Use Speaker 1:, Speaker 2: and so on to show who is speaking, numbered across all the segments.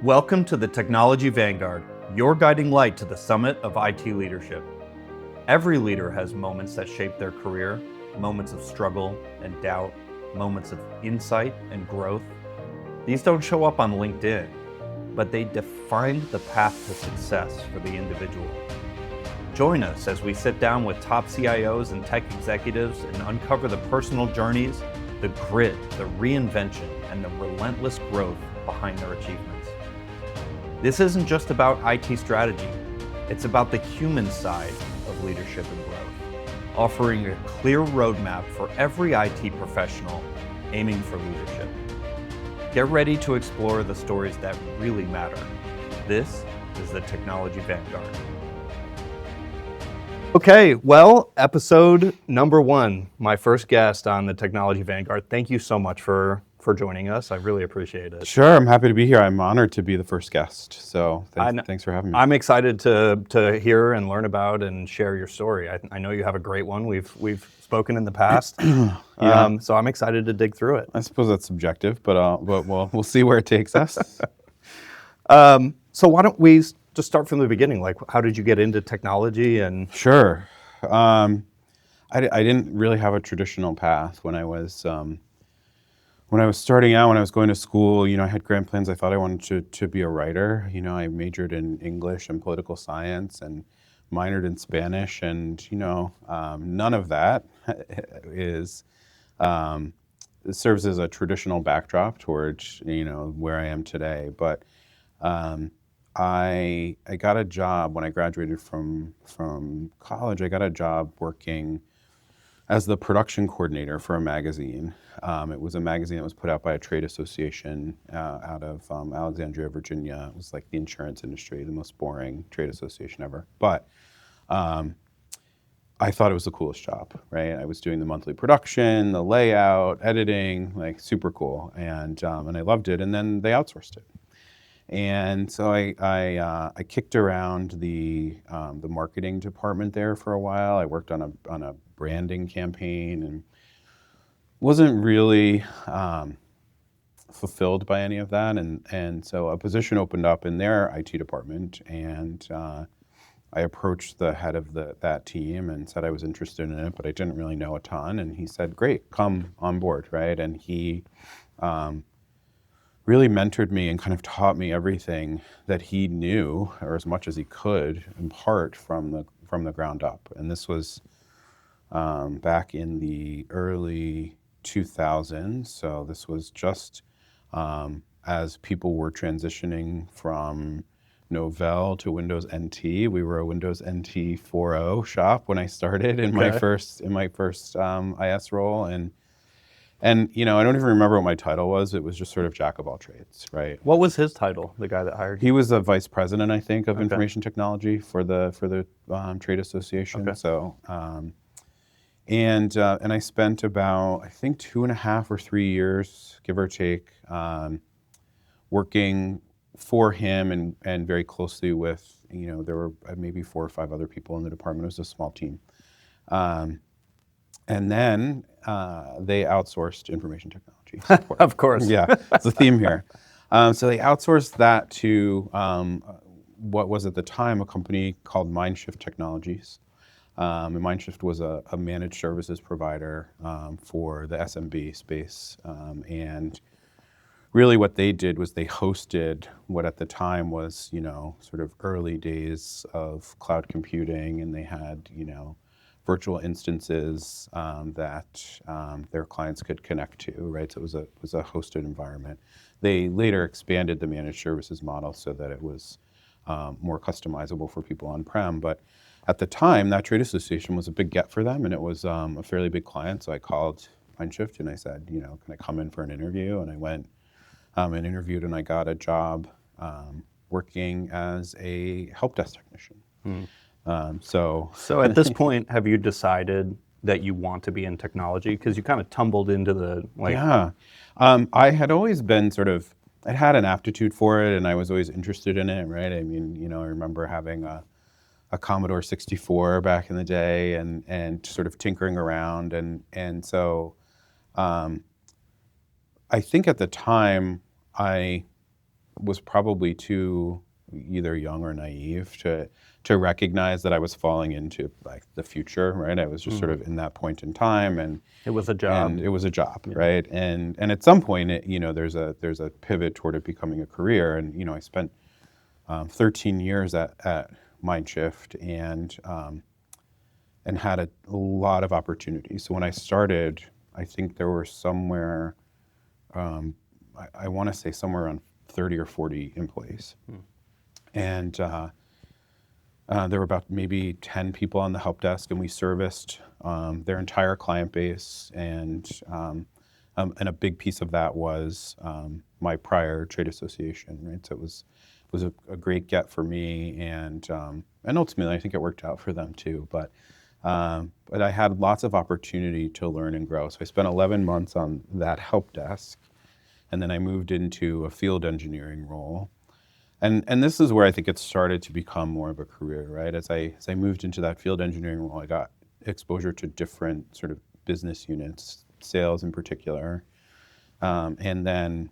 Speaker 1: Welcome to the Technology Vanguard, your guiding light to the summit of IT leadership. Every leader has moments that shape their career, moments of struggle and doubt, moments of insight and growth. These don't show up on LinkedIn, but they define the path to success for the individual. Join us as we sit down with top CIOs and tech executives and uncover the personal journeys, the grit, the reinvention, and the relentless growth behind their achievements. This isn't just about IT strategy, it's about the human side of leadership and growth, offering a clear roadmap for every IT professional aiming for leadership. Get ready to explore the stories that really matter. This is the Technology Vanguard. Okay, well, episode number 1, my first guest on the Technology Vanguard. Thank you so much for joining us. I really appreciate it.
Speaker 2: Sure, I'm happy to be here. I'm honored to be the first guest. So thanks for having me.
Speaker 1: I'm excited to hear and learn about and share your story. I know you have a great one. We've spoken in the past,
Speaker 2: Yeah.
Speaker 1: so I'm excited to dig through it.
Speaker 2: I suppose that's subjective, but we'll see where it takes us.
Speaker 1: So why don't we just start from the beginning? Like, how did you get into technology? And
Speaker 2: Sure. I didn't really have a traditional path when I was starting out. When I was going to school, I had grand plans. I thought I wanted to be a writer. I majored in English and political science and minored in Spanish, and none of that serves as a traditional backdrop towards where I am today. But I got a job when I graduated from college. I got a job working as the production coordinator for a magazine. It was a magazine that was put out by a trade association out of Alexandria, Virginia. It was like the insurance industry, the most boring trade association ever. But I thought it was the coolest job, right? I was doing the monthly production, the layout, editing, like super cool, and I loved it. And then they outsourced it. And so I kicked around the marketing department there for a while. I worked on a branding campaign and wasn't really fulfilled by any of that. And so a position opened up in their IT department, and I approached the head of that team and said I was interested in it, but I didn't really know a ton. And he said, "Great, come on board," right? And he really mentored me and kind of taught me everything that he knew, or as much as he could impart from the ground up. And this was back in the early 2000s. So this was just as people were transitioning from Novell to Windows NT. We were a Windows NT 4.0 shop when I started in my first IS role, and I don't even remember what my title was. It was just sort of jack of all trades, right?
Speaker 1: what was his title, the guy that hired you?
Speaker 2: He was a vice president, I think, of information technology for the trade association.
Speaker 1: Okay.
Speaker 2: So, and I spent about, I think, 2.5 or 3 years, give or take, working for him and very closely with, there were maybe 4 or 5 other people in the department. It was a small team. And then they outsourced information technology support.
Speaker 1: Of course.
Speaker 2: Yeah, it's a theme here. So they outsourced that to what was at the time a company called Mindshift Technologies. And Mindshift was a managed services provider for the SMB space. And really what they did was they hosted what at the time was, sort of early days of cloud computing, and they had, virtual instances that their clients could connect to, right? So it was a hosted environment. They later expanded the managed services model so that it was more customizable for people on-prem. But at the time, that trade association was a big get for them, and it was a fairly big client. So I called Mindshift and I said, can I come in for an interview? And I went and interviewed, and I got a job working as a help desk technician. So
Speaker 1: at this point, have you decided that you want to be in technology? Because you kind of tumbled into the
Speaker 2: Yeah. I had always been I had an aptitude for it, and I was always interested in it, right? I mean, I remember having a Commodore 64 back in the day and sort of tinkering around. And so I think at the time I was probably too either young or naive to recognize that I was falling into like the future, right? I was just sort of in that point in time, and
Speaker 1: It was a job.
Speaker 2: it was a job, right? And at some point, there's a pivot toward it becoming a career, and I spent 13 years at Mindshift, and had a lot of opportunities. So when I started, I think there were somewhere, I want to say somewhere around 30 or 40 employees. And there were about maybe 10 people on the help desk, and we serviced their entire client base. And a big piece of that was my prior trade association, right? So it was a great get for me, and ultimately I think it worked out for them too. But I had lots of opportunity to learn and grow. So I spent 11 months on that help desk, and then I moved into a field engineering role. And this is where I think it started to become more of a career, right? As I moved into that field engineering role, I got exposure to different sort of business units, sales in particular. And then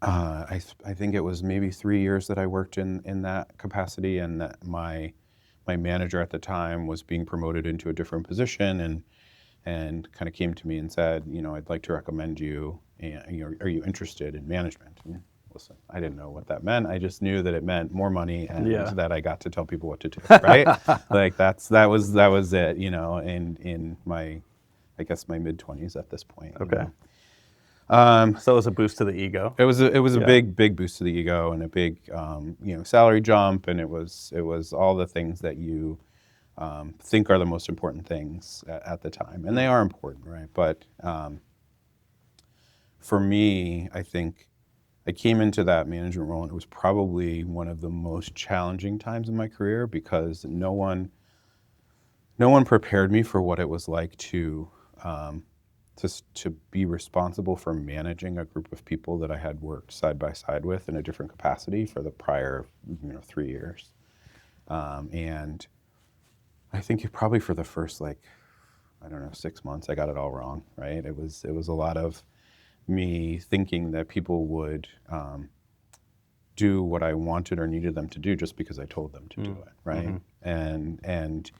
Speaker 2: I think it was maybe 3 years that I worked in that capacity, and that my manager at the time was being promoted into a different position, and kind of came to me and said, I'd like to recommend you, and are you interested in management? And listen, I didn't know what that meant. I just knew that it meant more money, and that I got to tell people what to do, right? Like that was it, in my, I guess, my mid-20s at this point.
Speaker 1: Okay. So it was a boost to the ego.
Speaker 2: It was a big boost to the ego, and a big salary jump, and it was all the things that you think are the most important things at the time, and they are important, right? But for me, I think I came into that management role, and it was probably one of the most challenging times in my career, because no one prepared me for what it was like to be responsible for managing a group of people that I had worked side by side with in a different capacity for the prior 3 years. And I think probably for the first 6 months, I got it all wrong, right? It was a lot of me thinking that people would do what I wanted or needed them to do just because I told them to do it, right? And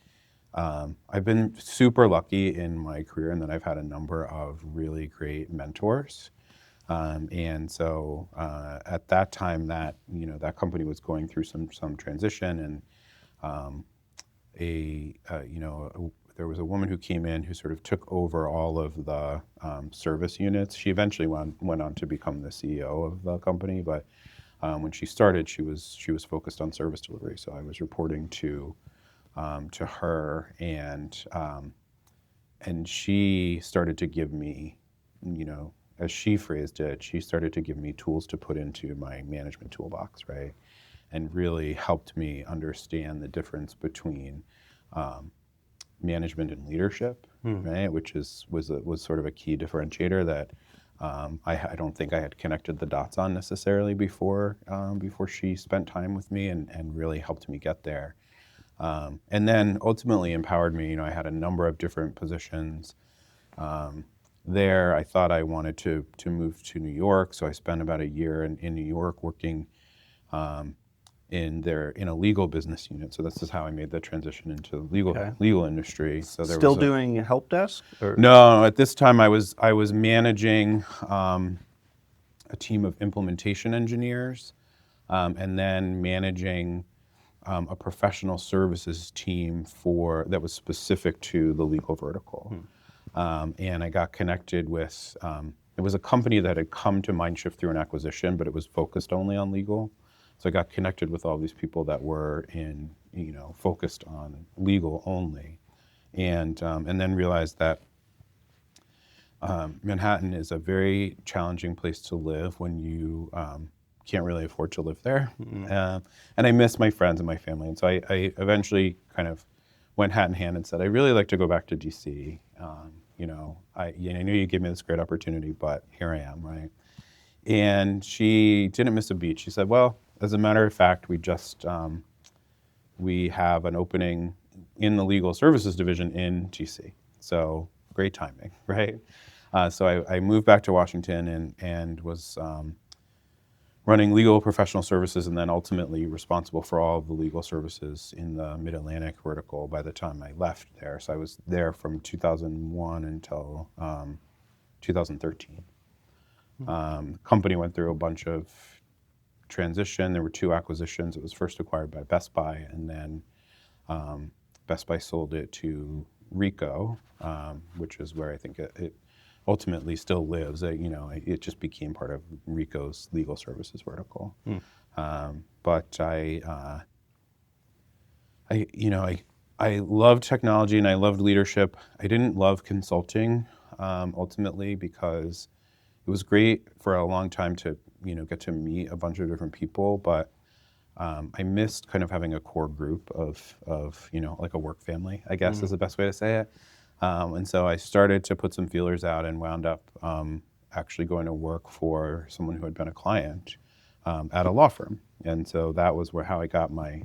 Speaker 2: I've been super lucky in my career in that I've had a number of really great mentors. And so at that time, that company was going through some transition, and there was a woman who came in who sort of took over all of the service units. She eventually went on to become the CEO of the company, but when she started, she was focused on service delivery. So I was reporting to her, and she started to give me, as she phrased it, she started to give me tools to put into my management toolbox, right? And really helped me understand the difference between management and leadership, right? Which was sort of a key differentiator that I don't think I had connected the dots on necessarily before she spent time with me, and really helped me get there. And then ultimately empowered me. I had a number of different positions there. I thought I wanted to move to New York, so I spent about a year in New York working in a legal business unit. So this is how I made the transition into the legal industry. So there
Speaker 1: Still doing help desk? Or?
Speaker 2: No, at this time I was managing a team of implementation engineers, and then managing a professional services team that was specific to the legal vertical. And I got connected with, it was a company that had come to Mindshift through an acquisition, but it was focused only on legal. So I got connected with all these people that were focused on legal only. And then realized that Manhattan is a very challenging place to live when you can't really afford to live there. And I miss my friends and my family. And so I eventually kind of went hat in hand and said, I'd really like to go back to DC. I knew you gave me this great opportunity, but here I am, right? And she didn't miss a beat. She said, well, as a matter of fact, we have an opening in the legal services division in DC. So great timing, right? So I moved back to Washington, and was running legal professional services, and then ultimately responsible for all of the legal services in the Mid-Atlantic vertical by the time I left there. So I was there from 2001 until 2013. Company went through a bunch of transition. There were 2 acquisitions. It was first acquired by Best Buy, and then Best Buy sold it to Ricoh, which is where I think it ultimately still lives. It just became part of Ricoh's legal services vertical. But I loved technology and I loved leadership. I didn't love consulting ultimately because it was great for a long time to get to meet a bunch of different people, but I missed kind of having a core group of like a work family, I guess is the best way to say it. And so I started to put some feelers out and wound up actually going to work for someone who had been a client at a law firm. And so that was how I got my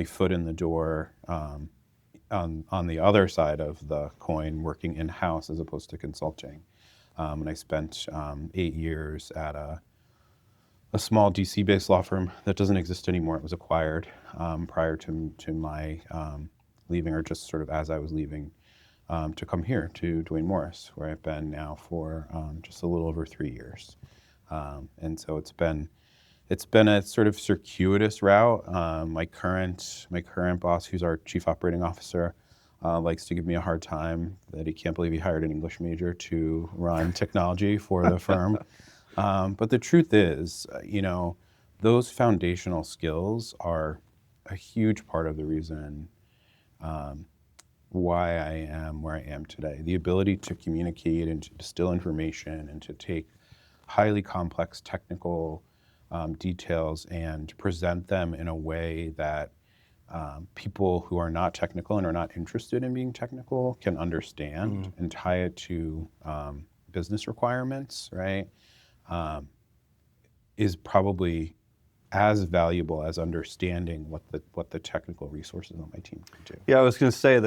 Speaker 2: foot in the door on the other side of the coin, working in-house as opposed to consulting. And I spent 8 years at a small DC-based law firm that doesn't exist anymore. It was acquired prior to my leaving, or just sort of as I was leaving, to come here to Duane Morris, where I've been now for just a little over 3 years. And so it's been a sort of circuitous route. My current boss, who's our chief operating officer, likes to give me a hard time that he can't believe he hired an English major to run technology for the firm. But the truth is, those foundational skills are a huge part of the reason why I am where I am today. The ability to communicate and to distill information and to take highly complex technical details and present them in a way that people who are not technical and are not interested in being technical can understand and tie it to business requirements, right? Is probably as valuable as understanding what the technical resources on my team can do.
Speaker 1: Yeah, I was going to say,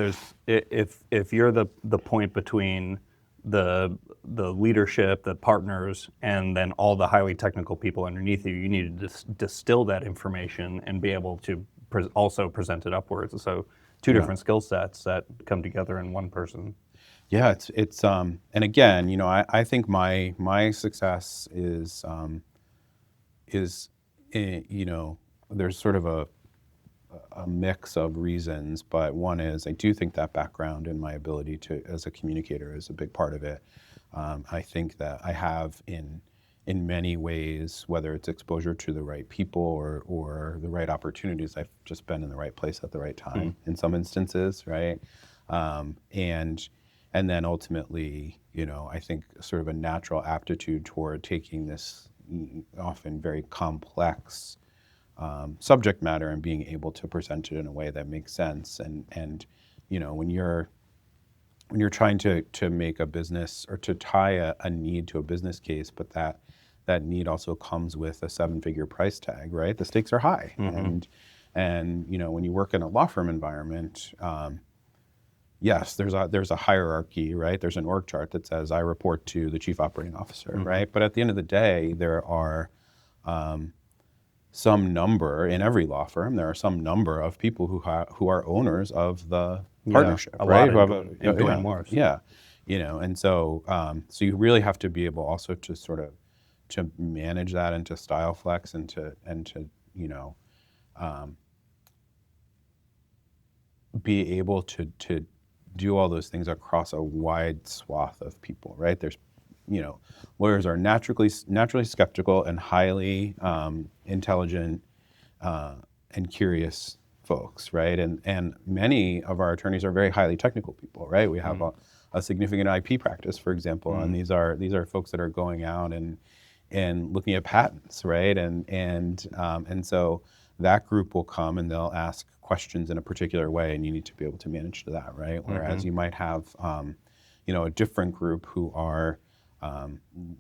Speaker 1: if you're the point between the leadership, the partners, and then all the highly technical people underneath you, you need to distill that information and be able to also present it upwards. So two different skill sets that come together in one person.
Speaker 2: Yeah, it's and again, I think my success is there's sort of a mix of reasons, but one is I do think that background and my ability to as a communicator is a big part of it. I think that I have in many ways, whether it's exposure to the right people or the right opportunities, I've just been in the right place at the right time in some instances, right? And then ultimately, I think sort of a natural aptitude toward taking this often very complex subject matter and being able to present it in a way that makes sense. And when you're trying to make a business or to tie a need to a business case, but that need also comes with a 7-figure price tag, right? The stakes are high. And when you work in a law firm environment, yes, there's a hierarchy, right? There's an org chart that says I report to the chief operating officer, right? But at the end of the day, there are some number in every law firm. There are some number of people who are owners of the partnership, right?
Speaker 1: In Duane Morris.
Speaker 2: Yeah, and so so you really have to be able also to sort of to manage that and to style flex and to be able to do all those things across a wide swath of people, right? There's, lawyers are naturally skeptical and highly intelligent and curious folks, right? And many of our attorneys are very highly technical people, right? We have a significant IP practice, for example, and these are folks that are going out and looking at patents, right? And so that group will come and they'll ask questions in a particular way, and you need to be able to manage to that, right? Whereas you might have, a different group who are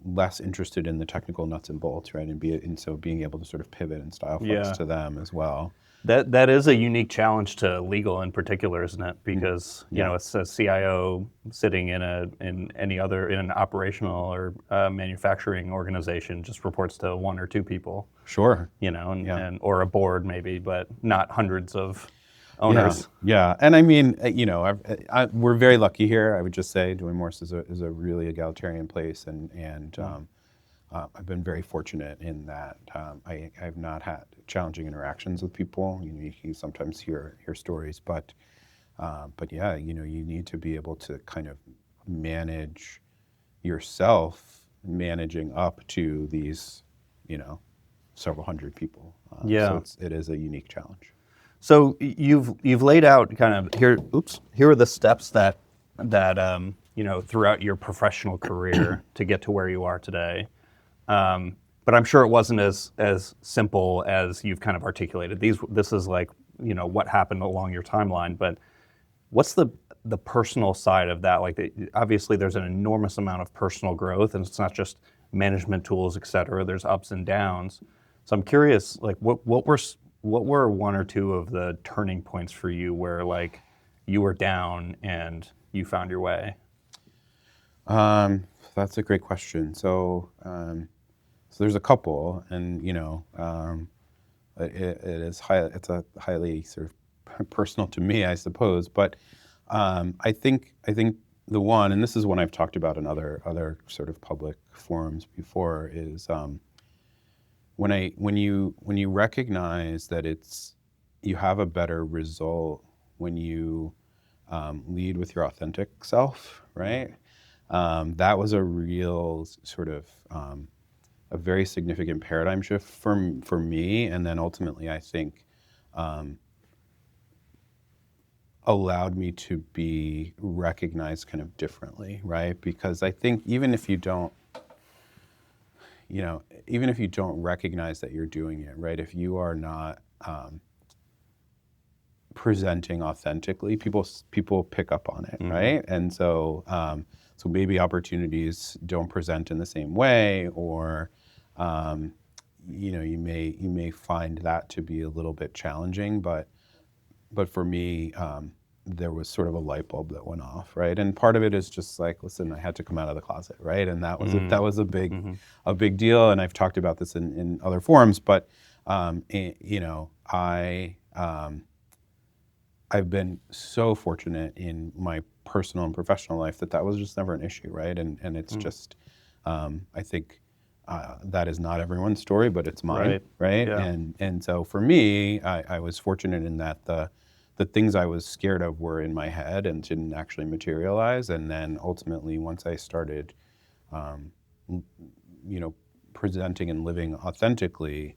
Speaker 2: less interested in the technical nuts and bolts, right? And so being able to sort of pivot and style flex
Speaker 1: Yeah.
Speaker 2: to them as well.
Speaker 1: That is a unique challenge to legal in particular, isn't it? Because you
Speaker 2: Yeah.
Speaker 1: know, it's a CIO sitting in an operational or manufacturing organization just reports to one or two people,
Speaker 2: Sure.
Speaker 1: you know,
Speaker 2: Yeah.
Speaker 1: and or a board maybe, but not hundreds of
Speaker 2: Yeah,
Speaker 1: owners.
Speaker 2: yeah, and I mean, you know, we're very lucky here. I would just say Duane Morris is a really egalitarian place, and I've been very fortunate in that I've not had challenging interactions with people. You know, you sometimes hear stories, but yeah, you know, you need to be able to kind of manage yourself, managing up to these, you know, several hundred people.
Speaker 1: Yeah.
Speaker 2: So it is a unique challenge.
Speaker 1: So you've laid out kind of here. Oops. Here are the steps that you know, throughout your professional career to get to where you are today. But I'm sure it wasn't as simple as you've kind of articulated. This is like, you know, what happened along your timeline. But what's the personal side of that? Like, obviously, there's an enormous amount of personal growth, and it's not just management tools, et cetera. There's ups and downs. So I'm curious, like, what were one or two of the turning points for you where like you were down and you found your way?
Speaker 2: That's a great question. So there's a couple, and you know, it's a highly sort of personal to me, I suppose. But I think the one, and this is one I've talked about in other sort of public forums before, is when you recognize that you have a better result when you lead with your authentic self, right? That was a real sort of a very significant paradigm shift for me, and then ultimately I think allowed me to be recognized kind of differently, right? Because I think even if you don't, you know, even if you don't recognize that you're doing it, right? If you are not presenting authentically, people pick up on it, right? And so so maybe opportunities don't present in the same way, or you know, you may find that to be a little bit challenging, but for me, there was sort of a light bulb that went off, right? And part of it is just like, listen, I had to come out of the closet, right? And that was a big deal. And I've talked about this in other forums, but you know, I've been so fortunate in my personal and professional life that was just never an issue, right? And it's just, I think that is not everyone's story, but it's mine, right?
Speaker 1: Yeah.
Speaker 2: And so for me, I was fortunate in that the things I was scared of were in my head and didn't actually materialize. And then ultimately, once I started, you know, presenting and living authentically,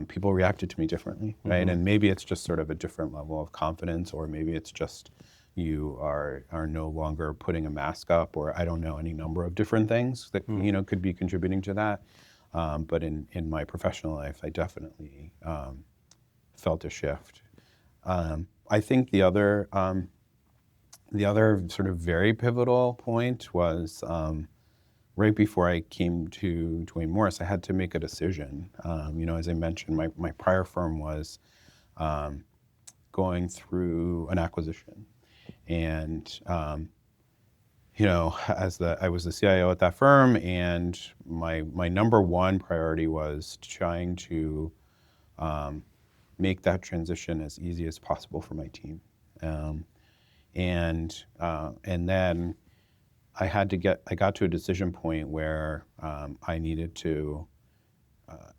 Speaker 2: people reacted to me differently, right? And maybe it's just sort of a different level of confidence, or maybe it's just you are no longer putting a mask up, or I don't know, any number of different things that you know could be contributing to that. But in my professional life, I definitely felt a shift. I think the other sort of very pivotal point was right before I came to Duane Morris. I had to make a decision. You know, as I mentioned, my prior firm was going through an acquisition, and you know, I was the CIO at that firm, and my number one priority was trying to make that transition as easy as possible for my team, and then I got to a decision point where I needed to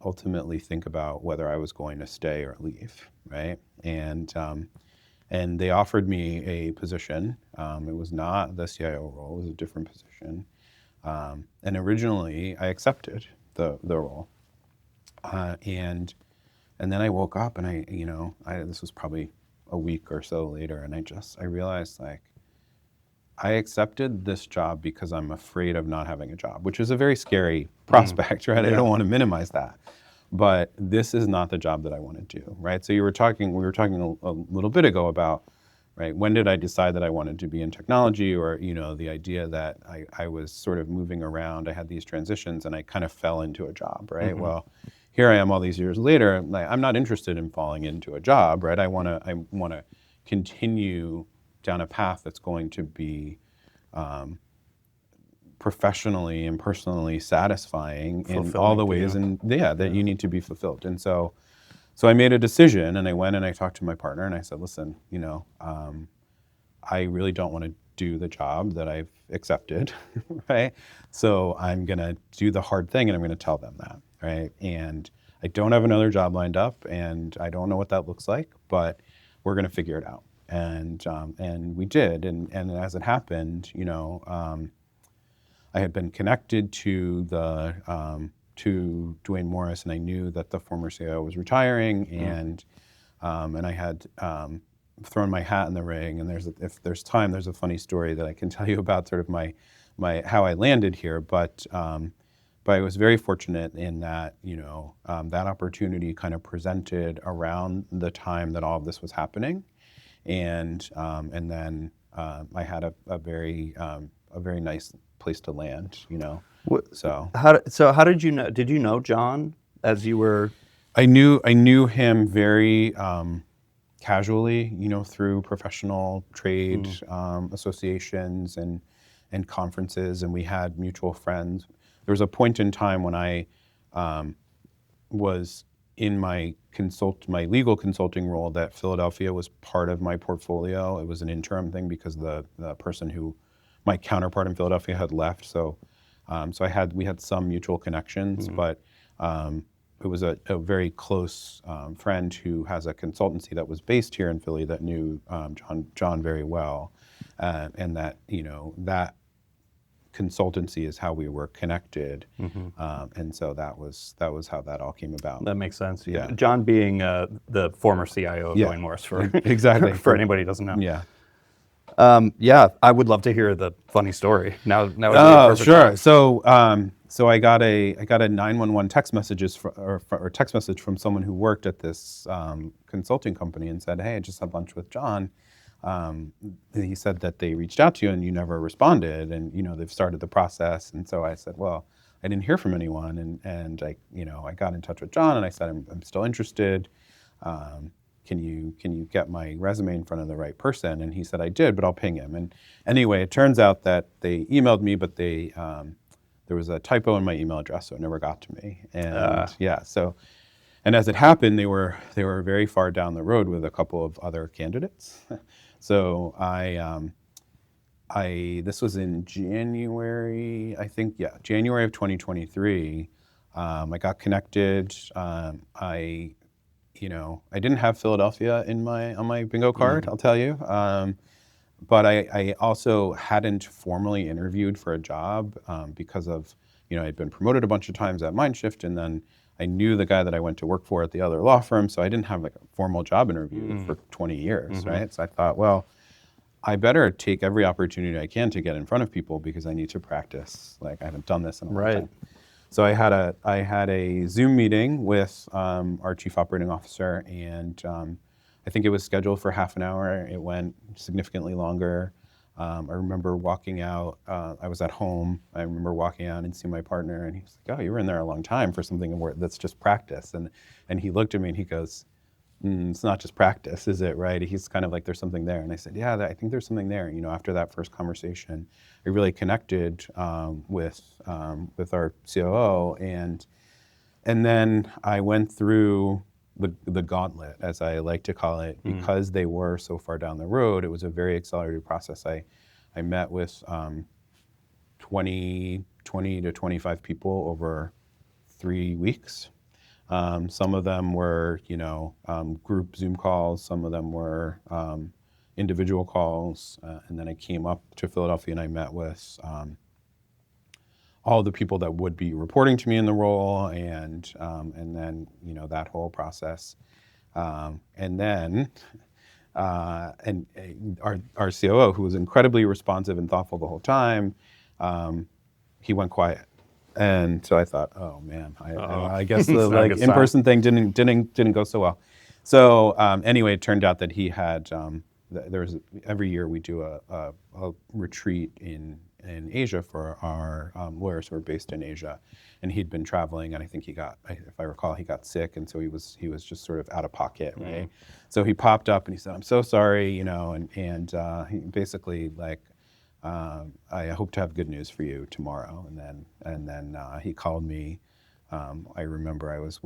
Speaker 2: ultimately think about whether I was going to stay or leave, right? And they offered me a position. It was not the CIO role; it was a different position. And originally, I accepted the role, and then I woke up and this was probably a week or so later, and I realized, like, I accepted this job because I'm afraid of not having a job, which is a very scary prospect, right?
Speaker 1: Yeah.
Speaker 2: I don't want to minimize that. But this is not the job that I want to do, right? So we were talking a little bit ago about, right? When did I decide that I wanted to be in technology, or the idea that I was sort of moving around. I had these transitions, and I kind of fell into a job, right? Well, here I am all these years later. Like, I'm not interested in falling into a job, right? I want to continue down a path that's going to be professionally and personally satisfying in all the ways, and that you need to be fulfilled. And so I made a decision, and I went and I talked to my partner, and I said, listen, I really don't want to do the job that I've accepted, right? So I'm going to do the hard thing, and I'm going to tell them that, right? And I don't have another job lined up, and I don't know what that looks like, but we're going to figure it out. And we did. And as it happened, I had been connected to to Duane Morris, and I knew that the former CIO was retiring, and I had thrown my hat in the ring. And if there's time, there's a funny story that I can tell you about sort of my how I landed here. But I was very fortunate in that that opportunity kind of presented around the time that all of this was happening, and then I had a very nice place to land, So
Speaker 1: how did you know? Did you know John as you were?
Speaker 2: I knew him very casually, through professional trade associations and conferences, and we had mutual friends. There was a point in time when I was in my legal consulting role that Philadelphia was part of my portfolio. It was an interim thing because the person who my counterpart in Philadelphia had left. So we had some mutual connections, but it was a very close friend who has a consultancy that was based here in Philly that knew John very well, and that that consultancy is how we were connected, and so that was how that all came about.
Speaker 1: That makes sense.
Speaker 2: Yeah.
Speaker 1: John being the former CIO of Duane Morris, for
Speaker 2: exactly
Speaker 1: for anybody who doesn't know.
Speaker 2: Yeah.
Speaker 1: I would love to hear the funny story. Now would be a perfect
Speaker 2: sure.
Speaker 1: time.
Speaker 2: So I got a 911 text text message from someone who worked at this consulting company and said, "Hey, I just had lunch with John. He said that they reached out to you and you never responded, and they've started the process." And so I said, "Well, I didn't hear from anyone," and I got in touch with John and I said, "I'm still interested. Can you get my resume in front of the right person?" And he said, "I did, but I'll ping him." And anyway, it turns out that they emailed me, but there was a typo in my email address, so it never got to me. And and as it happened, they were very far down the road with a couple of other candidates. So this was in January, I think, January of 2023. I got connected. I didn't have Philadelphia on my bingo card, I'll tell you. But I also hadn't formally interviewed for a job because of, I'd been promoted a bunch of times at Mindshift, and then I knew the guy that I went to work for at the other law firm, so I didn't have like a formal job interview for 20 years, right? So I thought, well, I better take every opportunity I can to get in front of people because I need to practice. Like, I haven't done this in a long time. So I had a Zoom meeting with our chief operating officer, and I think it was scheduled for half an hour. It went significantly longer. I remember walking out. I was at home. I remember walking out and seeing my partner, and he was like, "Oh, you were in there a long time for something that's just practice." And he looked at me and he goes, "It's not just practice, is it?" Right? He's kind of like, "There's something there." And I said, "Yeah, I think there's something there." After that first conversation, I really connected with our COO, and then I went through the gauntlet, as I like to call it, because they were so far down the road. It was a very accelerated process. I met with 20 to 25 people over 3 weeks. Some of them were, group Zoom calls. Some of them were individual calls. And then I came up to Philadelphia and I met with all the people that would be reporting to me in the role, and then that whole process, and then our COO, who was incredibly responsive and thoughtful the whole time, he went quiet. And so I thought, oh man, I guess the in-person thing didn't go so well. So anyway, it turned out that he had there's every year we do a retreat in Asia for our lawyers who are based in Asia, and he'd been traveling, and I think if I recall, he got sick, and so he was just sort of out of pocket, right? So he popped up and he said, "I'm so sorry," and he basically like, "I hope to have good news for you tomorrow." And then he called me. I remember I was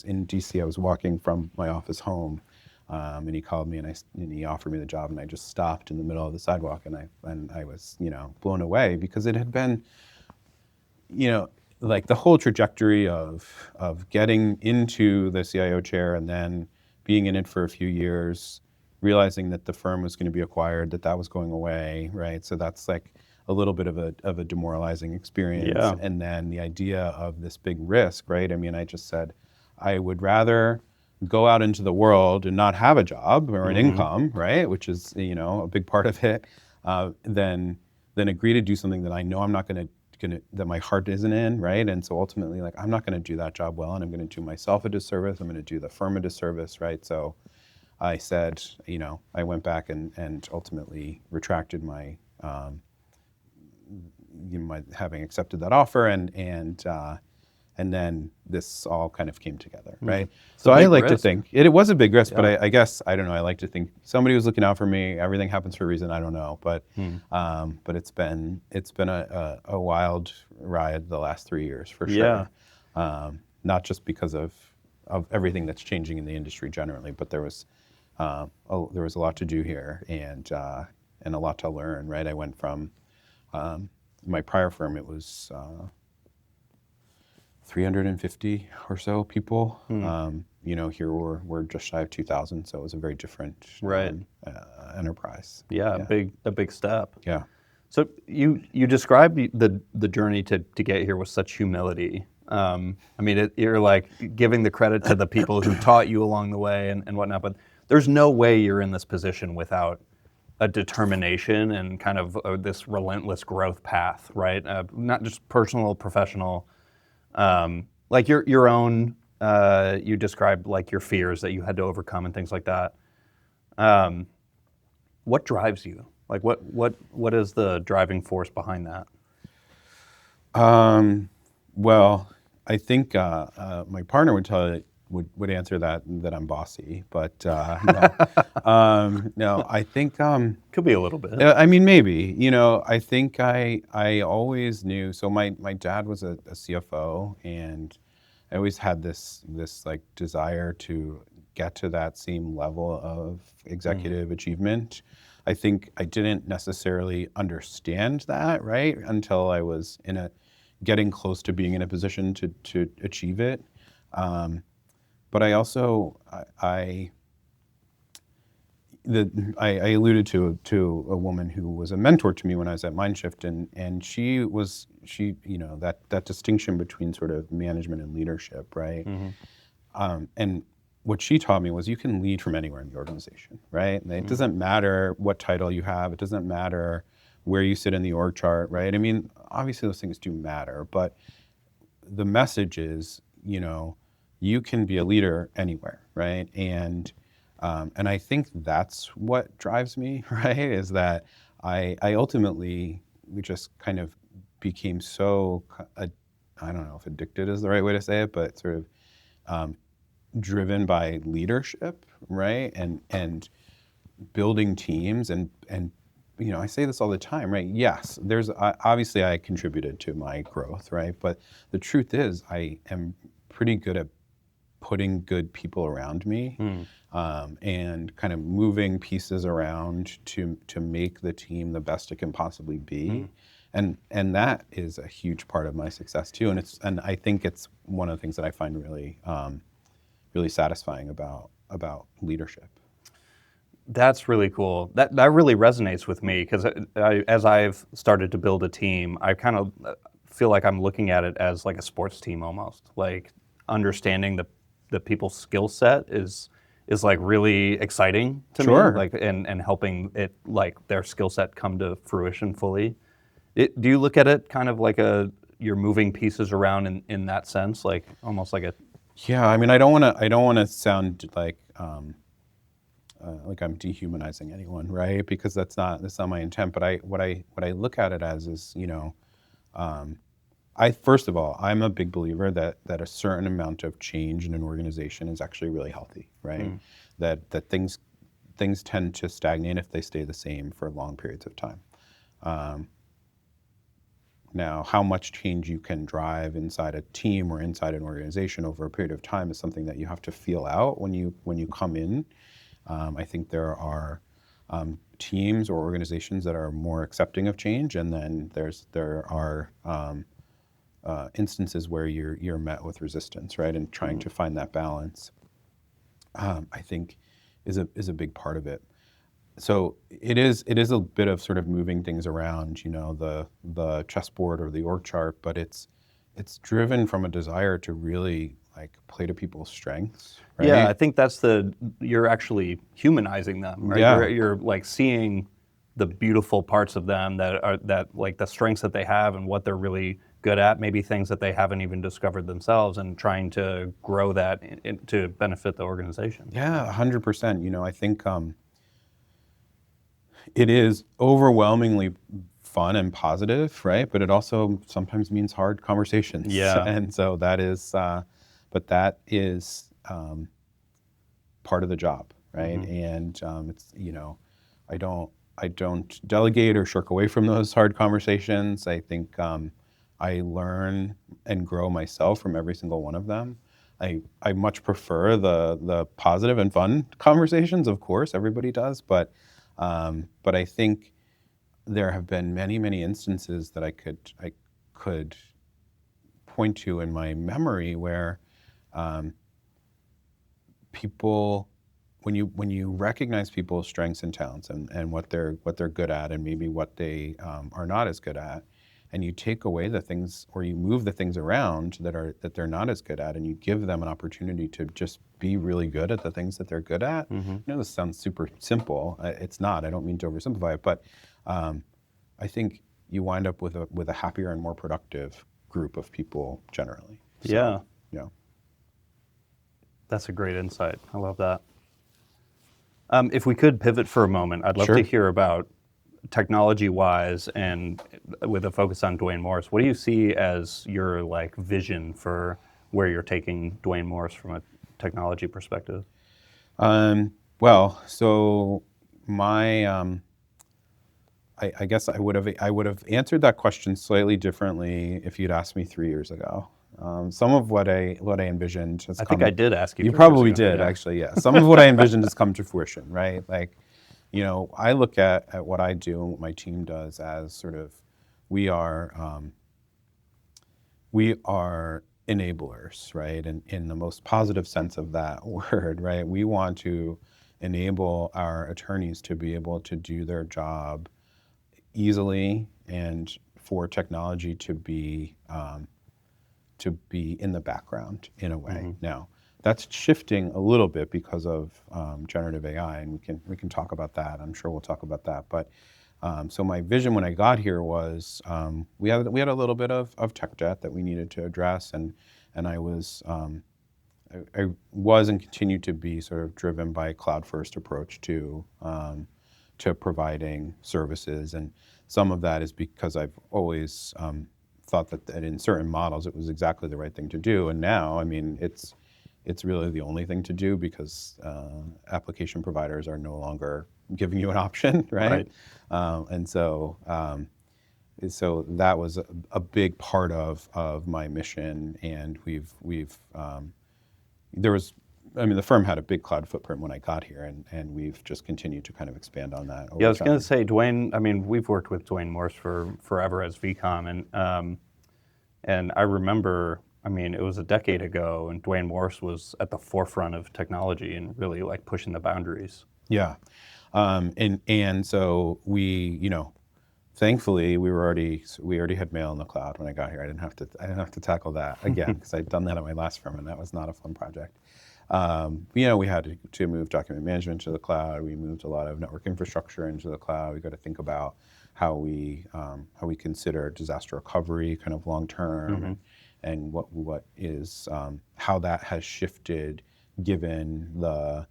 Speaker 2: in DC. I was walking from my office home. And he called me and he offered me the job, and I just stopped in the middle of the sidewalk, and I was blown away, because it had been like the whole trajectory of getting into the CIO chair and then being in it for a few years, realizing that the firm was going to be acquired, that was going away, right? So that's like a little bit of a demoralizing experience.
Speaker 1: Yeah.
Speaker 2: And then the idea of this big risk, right? I mean, I just said, I would rather go out into the world and not have a job or an income, right, which is a big part of it, than agree to do something that I know I'm not going to that my heart isn't in, right? And so ultimately, like, I'm not going to do that job well, and I'm going to do myself a disservice. I'm going to do the firm a disservice, right? So I said, I went back and ultimately retracted my having accepted that offer, and then this all kind of came together, right? So I like to think it was a big risk, but I guess, I don't know, I like to think somebody was looking out for me. Everything happens for a reason. I don't know, but it's been a wild ride the last 3 years for sure. Not just because of everything that's changing in the industry generally, but there was a lot to do here, and a lot to learn, right? I went from my prior firm, it was 350 or so people. Here we're just shy of 2,000, so it was a very different enterprise.
Speaker 1: A big step.
Speaker 2: Yeah.
Speaker 1: So you described the journey to get here with such humility. I mean, you're like giving the credit to the people who taught you along the way and whatnot, but there's no way you're in this position without a determination and kind of this relentless growth path, right? Not just personal, professional. Like your own, you described like your fears that you had to overcome and things like that. What drives you? Like what is the driving force behind that?
Speaker 2: Well, I think my partner would answer that I'm bossy, but no, I think
Speaker 1: Could be a little bit.
Speaker 2: I mean, maybe. I think I always knew. So my dad was a CFO, and I always had this like desire to get to that same level of executive achievement. I think I didn't necessarily understand that, right, until I was getting close to being in a position to achieve it. But I also I alluded to a woman who was a mentor to me when I was at Mindshift, and she that distinction between sort of management and leadership, right? And what she taught me was you can lead from anywhere in the organization, right? And it doesn't matter what title you have. It doesn't matter where you sit in the org chart, right? I mean, obviously those things do matter, but the message is, you can be a leader anywhere, right? And I think that's what drives me, right? Is that I ultimately just kind of became so, I don't know if addicted is the right way to say it, but sort of driven by leadership, right? And building teams and I say this all the time, right? Yes, obviously I contributed to my growth, right? But the truth is I am pretty good at putting good people around me and kind of moving pieces around to make the team the best it can possibly be. And that is a huge part of my success too. And I think it's one of the things that I find really really satisfying about leadership.
Speaker 1: That's really cool. That really resonates with me because as I've started to build a team, I kind of feel like I'm looking at it as like a sports team almost. Like understanding the people's skill set is like really exciting to me. Like and helping it like their skill set come to fruition fully. Do you look at it kind of like you're moving pieces around in that sense, like almost like a
Speaker 2: Yeah, I mean, I don't want to sound like like I'm dehumanizing anyone, right? Because that's not my intent. But what I look at it as is, I first of all, I'm a big believer that a certain amount of change in an organization is actually really healthy, right? That things tend to stagnate if they stay the same for long periods of time. Now, how much change you can drive inside a team or inside an organization over a period of time is something that you have to feel out when you come in. I think there are teams or organizations that are more accepting of change, and then there are instances where you're met with resistance, right? And trying to find that balance, I think, is a big part of it. So it is a bit of sort of moving things around, the chessboard or the org chart, but it's driven from a desire to really like play to people's strengths, right?
Speaker 1: Yeah, I think that's you're actually humanizing them, right?
Speaker 2: Yeah.
Speaker 1: You're like seeing the beautiful parts of them that like the strengths that they have and what they're really good at, maybe things that they haven't even discovered themselves, and trying to grow that to benefit the organization.
Speaker 2: Yeah, 100%. I think it is overwhelmingly fun and positive, right? But it also sometimes means hard conversations.
Speaker 1: Yeah.
Speaker 2: And so that is, but that is part of the job, right? And it's, I don't delegate or shirk away from those hard conversations. I think I learn and grow myself from every single one of them. I much prefer the positive and fun conversations, of course, everybody does, but I think there have been many, many instances that I could point to in my memory where people, when you recognize people's strengths and talents and what they're good at and maybe what they are not as good at, and you take away the things or you move the things around that they're not as good at, and you give them an opportunity to just be really good at the things that they're good at. This sounds super simple. It's not. I don't mean to oversimplify it, but I think you wind up with a happier and more productive group of people generally. So,
Speaker 1: yeah. That's a great insight. I love that. If we could pivot for a moment, I'd love
Speaker 2: Sure.
Speaker 1: to hear about technology-wise and with a focus on Duane Morris. What do you see as your like vision for where you're taking Duane Morris from a technology perspective?
Speaker 2: Well, so my I guess I would have answered that question slightly differently if you'd asked me 3 years ago. Some of what I envisioned has
Speaker 1: I
Speaker 2: come.
Speaker 1: think I did ask you.
Speaker 2: You
Speaker 1: 3 years
Speaker 2: probably
Speaker 1: ago.
Speaker 2: did,
Speaker 1: Yeah.
Speaker 2: actually, yeah. Some of what I envisioned has come to fruition, right? Like, I look at what I do and what my team does as sort of, we are enablers, right? And in the most positive sense of that word, right? We want to enable our attorneys to be able to do their job easily and for technology to be in the background in a way. Now, that's shifting a little bit because of generative AI, and we can talk about that. I'm sure we'll talk about that. But so my vision when I got here was we had a little bit of tech debt that we needed to address, and I was and continue to be sort of driven by a cloud-first approach to providing services, and some of that is because I've always thought that in certain models it was exactly the right thing to do, and now, I mean, it's really the only thing to do because application providers are no longer giving you an option, right? And so that was a big part of my mission, and the firm had a big cloud footprint when I got here, and we've just continued to kind of expand on that over
Speaker 1: Yeah, I was
Speaker 2: time.
Speaker 1: going to say, Duane, I mean, we've worked with Duane Morris for forever as VCOM, and I remember, I mean, it was a decade ago, and Duane Morris was at the forefront of technology and really like pushing the boundaries.
Speaker 2: Yeah, and so we, thankfully we already had mail in the cloud when I got here. I didn't have to tackle that again because I'd done that at my last firm, and that was not a fun project. We had to move document management to the cloud. We moved a lot of network infrastructure into the cloud. We got to think about how we consider disaster recovery kind of long term, and what is how that has shifted given the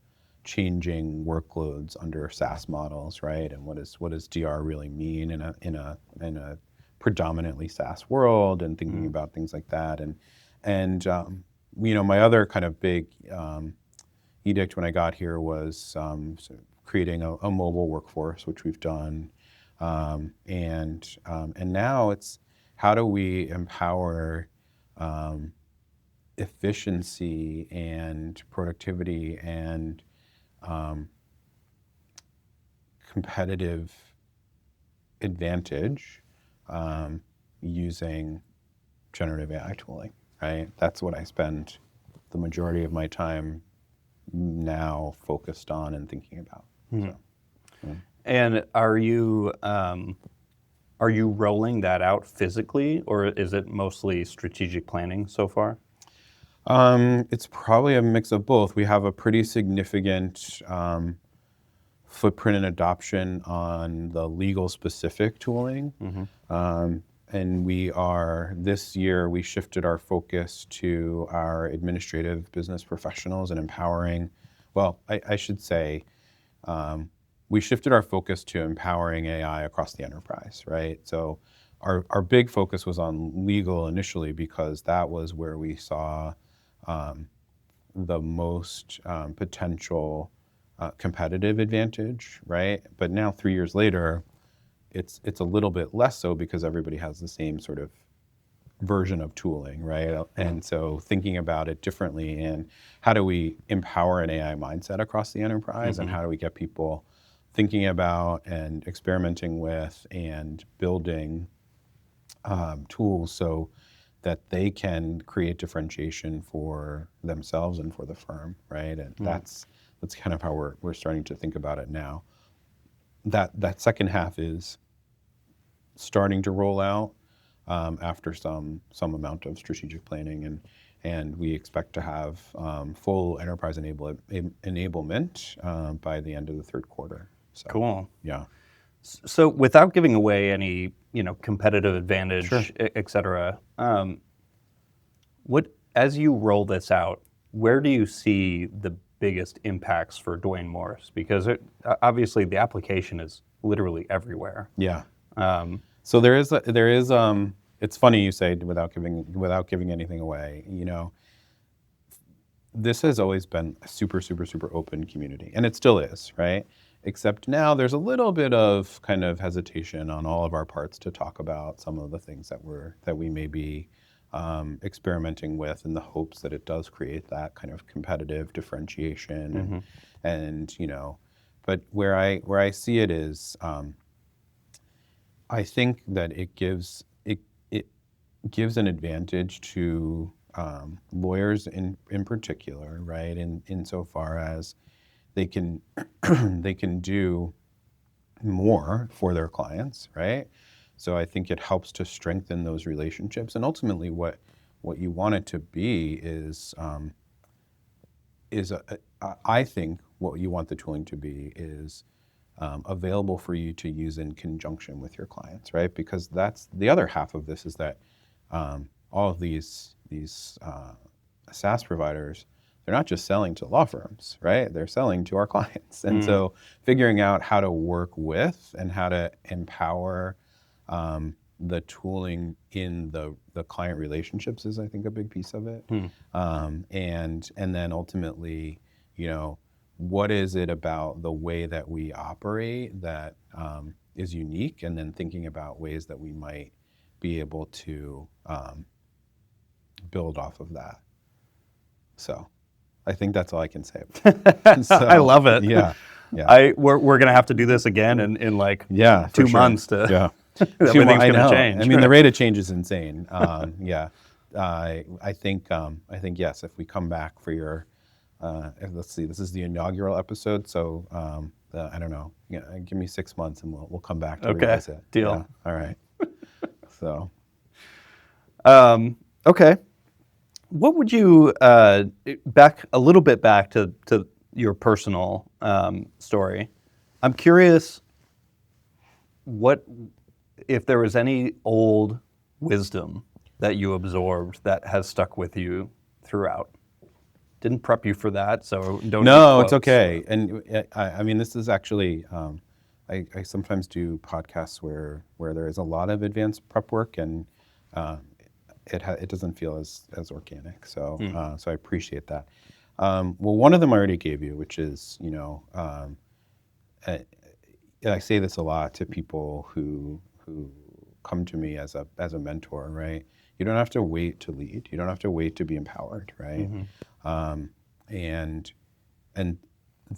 Speaker 2: changing workloads under SaaS models, right? And what does DR really mean in a predominantly SaaS world, and thinking about things like that. And my other kind of big edict when I got here was sort of creating a mobile workforce, which we've done, and now it's how do we empower efficiency and productivity and competitive advantage using generative AI tooling, right? That's what I spend the majority of my time now focused on and thinking about. So, yeah.
Speaker 1: And are you rolling that out physically, or is it mostly strategic planning so far?
Speaker 2: It's probably a mix of both. We have a pretty significant footprint and adoption on the legal specific tooling. And this year we shifted our focus to our administrative business professionals and empowering, I should say, we shifted our focus to empowering AI across the enterprise, right? So our big focus was on legal initially because that was where we saw the most potential competitive advantage, right? But now 3 years later, it's a little bit less so because everybody has the same sort of version of tooling, right? And so thinking about it differently, and how do we empower an AI mindset across the enterprise, and how do we get people thinking about and experimenting with and building tools so that they can create differentiation for themselves and for the firm, right? And that's kind of how we're starting to think about it now. That second half is starting to roll out after some amount of strategic planning, and we expect to have full enterprise enablement by the end of the third quarter. So,
Speaker 1: Cool.
Speaker 2: yeah.
Speaker 1: So without giving away any, competitive advantage,
Speaker 2: Sure.
Speaker 1: et cetera, as you roll this out, where do you see the biggest impacts for Duane Morris? Because obviously the application is literally everywhere.
Speaker 2: Yeah. So there is. It's funny you say without giving anything away. This has always been a super, super, super open community, and it still is, right? Except now there's a little bit of kind of hesitation on all of our parts to talk about some of the things that we may be experimenting with, in the hopes that it does create that kind of competitive differentiation, and but where I see it is, I think that it gives an advantage to lawyers in particular, right? Insofar as they can they can do more for their clients, right? So I think it helps to strengthen those relationships, and ultimately what you want it to be is I think what you want the tooling to be is available for you to use in conjunction with your clients, right? Because that's the other half of this, is that all of these SaaS providers, they're not just selling to law firms, right? They're selling to our clients. And so figuring out how to work with and how to empower the tooling in the client relationships is, I think, a big piece of it. And then ultimately, what is it about the way that we operate that is unique, and then thinking about ways that we might be able to build off of that. So I think that's all I can say. So,
Speaker 1: I love it.
Speaker 2: Yeah. Yeah.
Speaker 1: We're gonna have to do this again in like 2 months to.
Speaker 2: Yeah.
Speaker 1: Everything's
Speaker 2: I
Speaker 1: gonna
Speaker 2: know.
Speaker 1: change.
Speaker 2: I mean, the rate of change is insane. Yeah. I think yes, if we come back for your, let's see, this is the inaugural episode, so I don't know. Yeah, give me 6 months and we'll come back to revise it.
Speaker 1: Deal.
Speaker 2: Yeah. All right. So.
Speaker 1: Okay. What would you back to your personal story? I'm curious, what if there was any old wisdom that you absorbed that has stuck with you throughout? didn't prep you for that, so don't.
Speaker 2: No, it's okay. And I mean, this is actually, I sometimes do podcasts where there is a lot of advanced prep work, and it doesn't feel as organic. So so I appreciate that. Well, one of them I already gave you, which is, I say this a lot to people who come to me as a mentor, right? You don't have to wait to lead. You don't have to wait to be empowered, right? And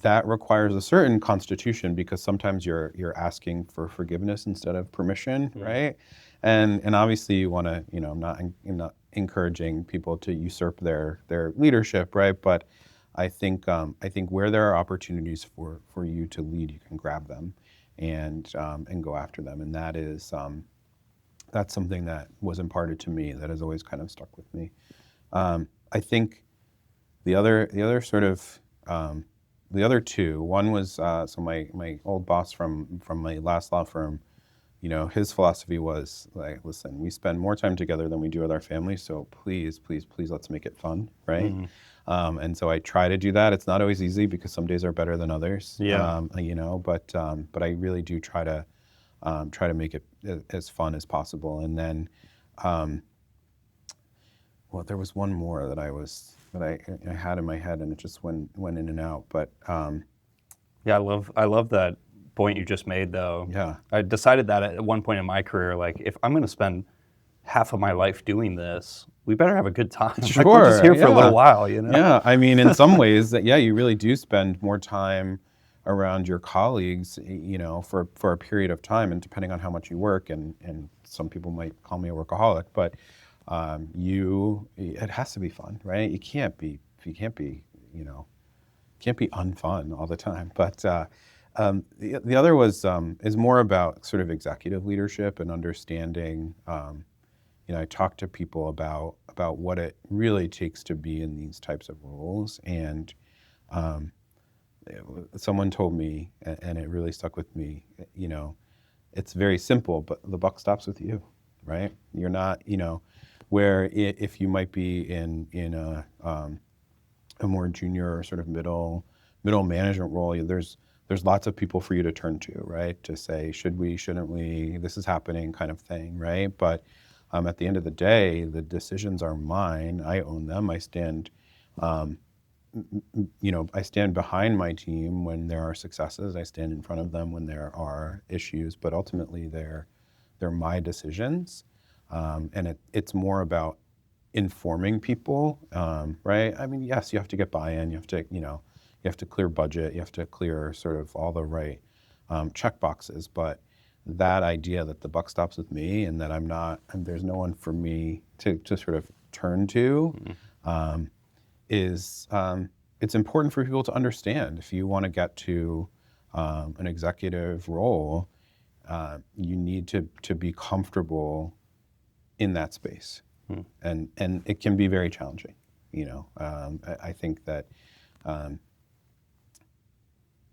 Speaker 2: that requires a certain constitution, because sometimes you're asking for forgiveness instead of permission, right? And obviously you want to, I'm not encouraging people to usurp their leadership, right? But I think where there are opportunities for you to lead, you can grab them and go after them, and that is that's something that was imparted to me that has always kind of stuck with me. I think the other sort of the other two, one was so my old boss from my last law firm, his philosophy was like, listen, we spend more time together than we do with our families, so please let's make it fun, right? And so I try to do that. It's not always easy because some days are better than others. But I really do try to make it as fun as possible. And then, well, there was one more that I had in my head, and it just went in and out. But
Speaker 1: yeah, I love that point you just made, though.
Speaker 2: Yeah,
Speaker 1: I decided that at one point in my career, like, if I'm going to spend half of my life doing this, we better have a good time.
Speaker 2: Sure,
Speaker 1: like, we're just here for a little while,
Speaker 2: Yeah, I mean, in some ways, you really do spend more time around your colleagues, for a period of time, and depending on how much you work, and some people might call me a workaholic, but it has to be fun, right? You can't be unfun all the time. But the other is more about sort of executive leadership and understanding. I talk to people about what it really takes to be in these types of roles, and someone told me, and it really stuck with me. It's very simple, but the buck stops with you, right? You're not, where if you might be in a more junior or sort of middle management role, there's lots of people for you to turn to, right? To say, should we, shouldn't we, this is happening, kind of thing, right? But at the end of the day, the decisions are mine. I own them. I stand behind my team when there are successes. I stand in front of them when there are issues. But ultimately, they're my decisions, and it's more about informing people, right? I mean, yes, you have to get buy-in. You have to clear budget. You have to clear sort of all the right check boxes. But that idea that the buck stops with me, and that there's no one for me to sort of turn to, it's important for people to understand. If you want to get to an executive role, you need to be comfortable in that space, and it can be very challenging. I think that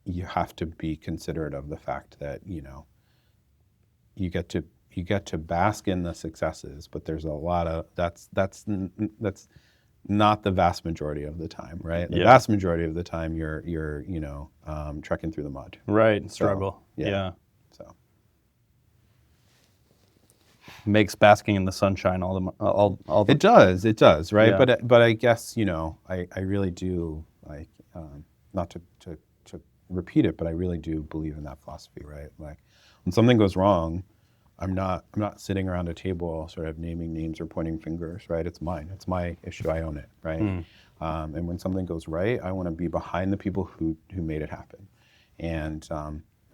Speaker 2: you have to be considerate of the fact that you get to bask in the successes, but there's a lot of that's not the vast majority of the time, right? The vast majority of the time, you're trekking through the mud,
Speaker 1: right? Struggle,
Speaker 2: So
Speaker 1: makes basking in the sunshine all the.
Speaker 2: It does, right?
Speaker 1: Yeah.
Speaker 2: But I guess I really do, like, not to repeat it, but I really do believe in that philosophy, right? Like, when something goes wrong, I'm not sitting around a table sort of naming names or pointing fingers, right? It's mine. It's my issue. I own it, right? And when something goes right, I want to be behind the people who made it happen. And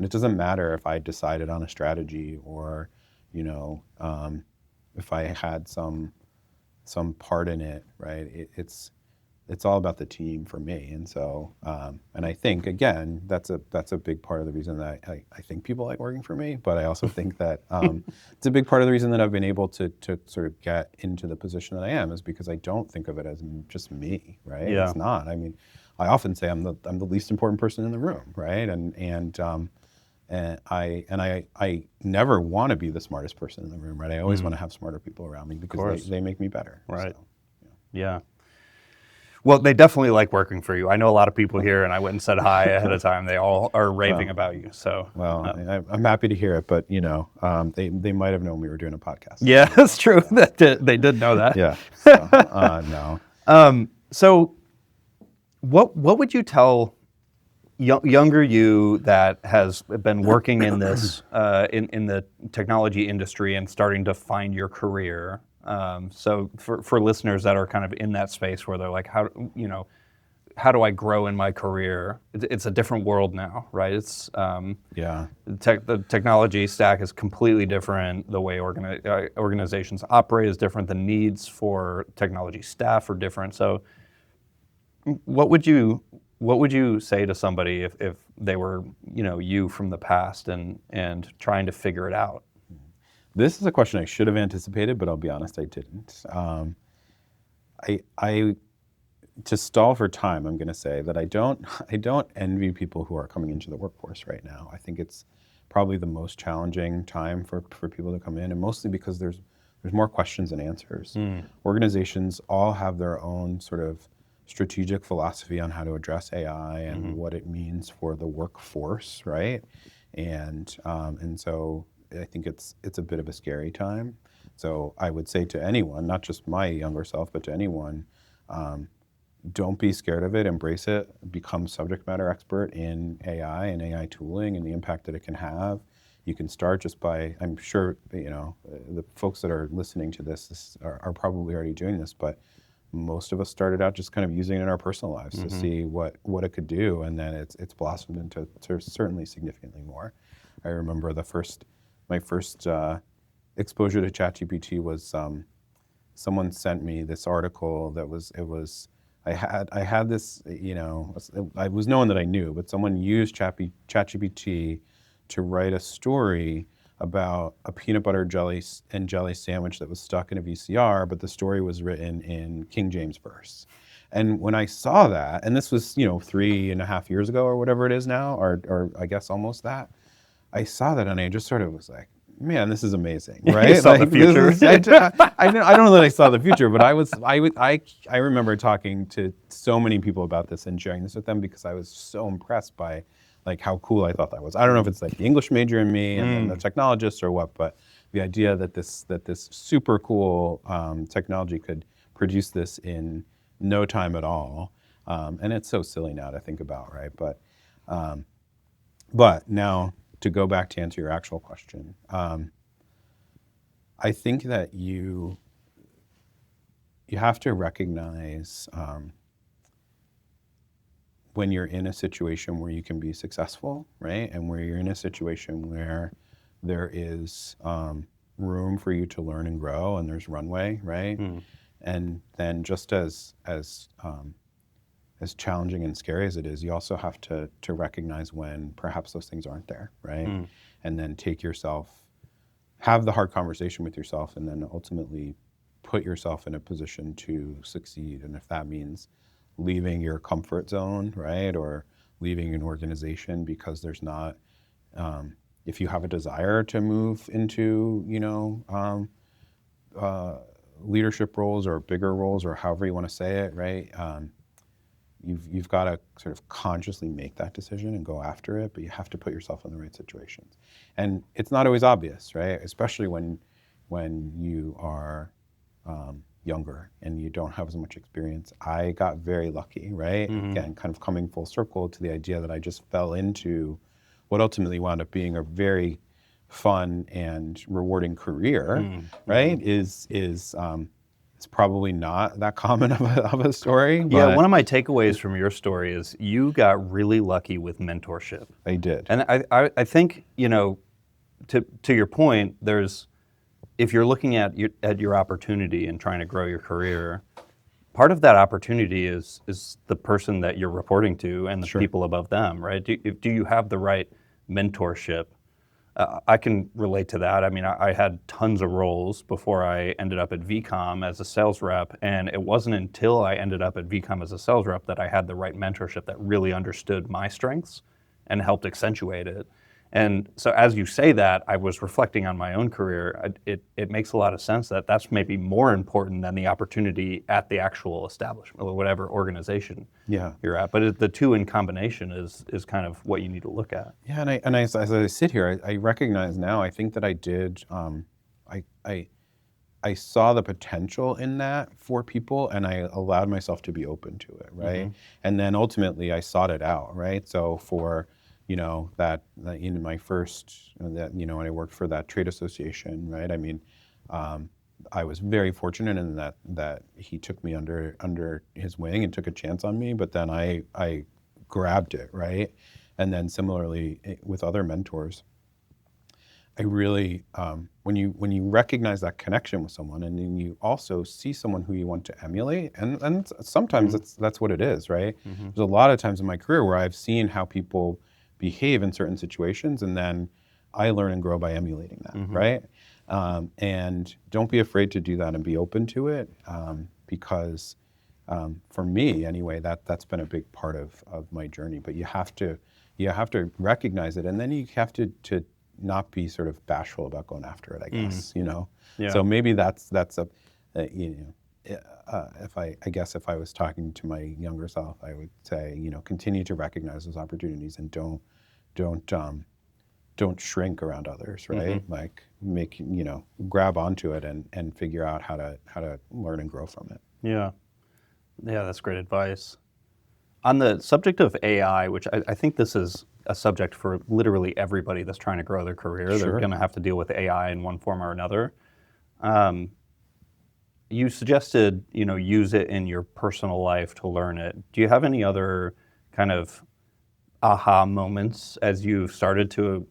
Speaker 2: it doesn't matter if I decided on a strategy, or if I had some part in it, right? It's all about the team for me. And so, and I think, again, that's a big part of the reason that I think people like working for me, but I also think that it's a big part of the reason that I've been able to sort of get into the position that I am, is because I don't think of it as just me, right?
Speaker 1: Yeah.
Speaker 2: It's not. I mean, I often say I'm the least important person in the room, right? And I never want to be the smartest person in the room, right? I always want to have smarter people around me, because they make me better.
Speaker 1: Right.
Speaker 2: So,
Speaker 1: Yeah. Well, they definitely like working for you. I know a lot of people here, and I went and said hi ahead of time. They all are raving about you. So,
Speaker 2: I'm happy to hear it, but they might have known we were doing a podcast.
Speaker 1: Yeah, that's true. They did know that.
Speaker 2: Yeah. So, no.
Speaker 1: So, what would you tell younger you that has been working in this in the technology industry and starting to find your career? So for listeners that are kind of in that space where they're like, how do I grow in my career? It's a different world now, right? It's the technology stack is completely different. The way organizations operate is different. The needs for technology staff are different. So, what would you say to somebody if they were you from the past and trying to figure it out?
Speaker 2: This is a question I should have anticipated, but I'll be honest, I didn't. I to stall for time, I'm going to say that I don't envy people who are coming into the workforce right now. I think it's probably the most challenging time for people to come in, and mostly because there's more questions than answers. Organizations all have their own sort of strategic philosophy on how to address AI and what it means for the workforce, right? And so I think it's a bit of a scary time. So I would say to anyone, not just my younger self, but to anyone, don't be scared of it, embrace it, become subject matter expert in AI and AI tooling and the impact that it can have. You can start just by, I'm sure, the folks that are listening to this are probably already doing this, but most of us started out just kind of using it in our personal lives to see what it could do, and then it's blossomed into certainly significantly more. I remember my first exposure to ChatGPT was someone sent me this article that I had this, I was knowing that I knew, but someone used ChatGPT to write a story about a peanut butter jelly sandwich that was stuck in a VCR, but the story was written in King James verse. And when I saw that, and this was 3.5 years ago or whatever it is now, or I guess almost that, I saw that and I just sort of was like, man, this is amazing, right?
Speaker 1: You saw the future.
Speaker 2: I don't know that I saw the future, but I remember talking to so many people about this and sharing this with them because I was so impressed by like how cool I thought that was. I don't know if it's like the English major in me and then the technologist or what, but the idea that this super cool technology could produce this in no time at all, and it's so silly now to think about, right? But now to go back to answer your actual question, I think that you have to recognize when you're in a situation where you can be successful, right? And where you're in a situation where there is room for you to learn and grow and there's runway, right? And then just as challenging and scary as it is, you also have to recognize when perhaps those things aren't there, right? And then have the hard conversation with yourself and then ultimately put yourself in a position to succeed. And if that means leaving your comfort zone, right? Or leaving an organization because there's not, if you have a desire to move into, leadership roles or bigger roles or however you want to say it, right? You've got to sort of consciously make that decision and go after it, but you have to put yourself in the right situations. And it's not always obvious, right? Especially when you are younger and you don't have as much experience. I got very lucky, right? Again, kind of coming full circle to the idea that I just fell into what ultimately wound up being a very fun and rewarding career, right? It's probably not that common of a story. But
Speaker 1: yeah, one of my takeaways from your story is you got really lucky with mentorship.
Speaker 2: I did.
Speaker 1: And I think, to your point, if you're looking at your opportunity and trying to grow your career, part of that opportunity is the person that you're reporting to and the people above them, right? Do you have the right mentorship? I can relate to that. I mean, I had tons of roles before I ended up at VCOM as a sales rep, and it wasn't until I ended up at VCOM as a sales rep that I had the right mentorship that really understood my strengths and helped accentuate it. And so as you say that, I was reflecting on my own career. It makes a lot of sense that that's maybe more important than the opportunity at the actual establishment or whatever organization
Speaker 2: Yeah.
Speaker 1: you're at. But the two in combination is kind of what you need to look at.
Speaker 2: Yeah, as I sit here, I recognize now. I think that I did. I saw the potential in that for people, and I allowed myself to be open to it, right? And then ultimately, I sought it out, right? So for that in my first that when I worked for that trade association, right? I mean, I was very fortunate in that he took me under his wing and took a chance on me, but then I grabbed it, right? And then similarly with other mentors, I really when you recognize that connection with someone, and then you also see someone who you want to emulate, and sometimes that's what it is, right? There's a lot of times in my career where I've seen how people behave in certain situations, and then I learn and grow by emulating that, right? And don't be afraid to do that and be open to it, because for me anyway, that's been a big part of my journey. But you have to recognize it, and then you have to not be sort of bashful about going after it, I guess,
Speaker 1: Yeah.
Speaker 2: So maybe that's if I guess if I was talking to my younger self, I would say, continue to recognize those opportunities and don't shrink around others, right? Like grab onto it and figure out how to learn and grow from it.
Speaker 1: Yeah. Yeah, that's great advice. On the subject of AI, which I think this is a subject for literally everybody that's trying to grow their career.
Speaker 2: Sure.
Speaker 1: They're going to have to deal with AI in one form or another. You suggested, use it in your personal life to learn it. Do you have any other kind of aha moments as you've started to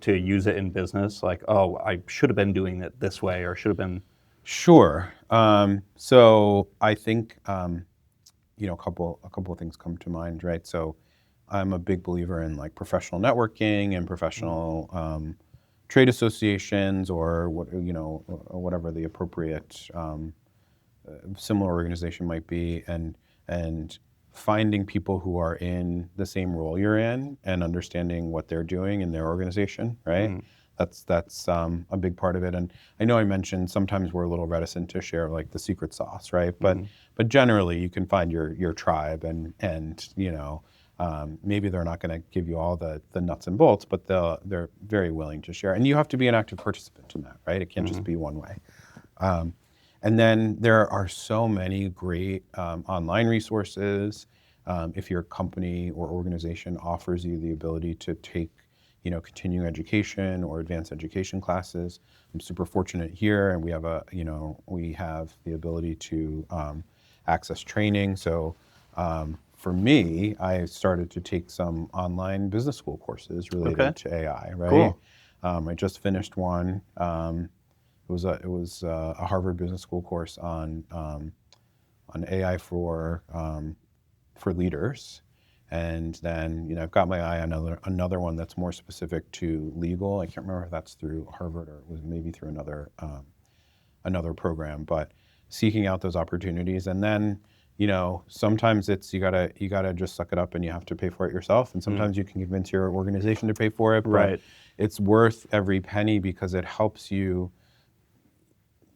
Speaker 1: use it in business? Like, oh, I should have been doing it this way, or should have been.
Speaker 2: Sure. So I think a couple of things come to mind, right? So I'm a big believer in like professional networking and professional trade associations, or whatever the appropriate similar organization might be, and finding people who are in the same role you're in and understanding what they're doing in their organization, right? That's a big part of it. And I know I mentioned sometimes we're a little reticent to share like the secret sauce, right? But generally you can find your tribe, and maybe they're not going to give you all the nuts and bolts, but they're very willing to share. And you have to be an active participant in that, right? It can't just be one way. And then there are so many great online resources. If your company or organization offers you the ability to take continuing education or advanced education classes. I'm super fortunate here, and we have the ability to access training. So for me, I started to take some online business school courses related to AI, right?
Speaker 1: Cool.
Speaker 2: I just finished one. It was a Harvard Business School course on AI for leaders. And then, I've got my eye on another one that's more specific to legal. I can't remember if that's through Harvard or it was maybe through another program. But seeking out those opportunities, and then, sometimes it's you gotta just suck it up and you have to pay for it yourself. And sometimes you can convince your organization to pay for it. But
Speaker 1: Right.
Speaker 2: it's worth every penny because it helps you.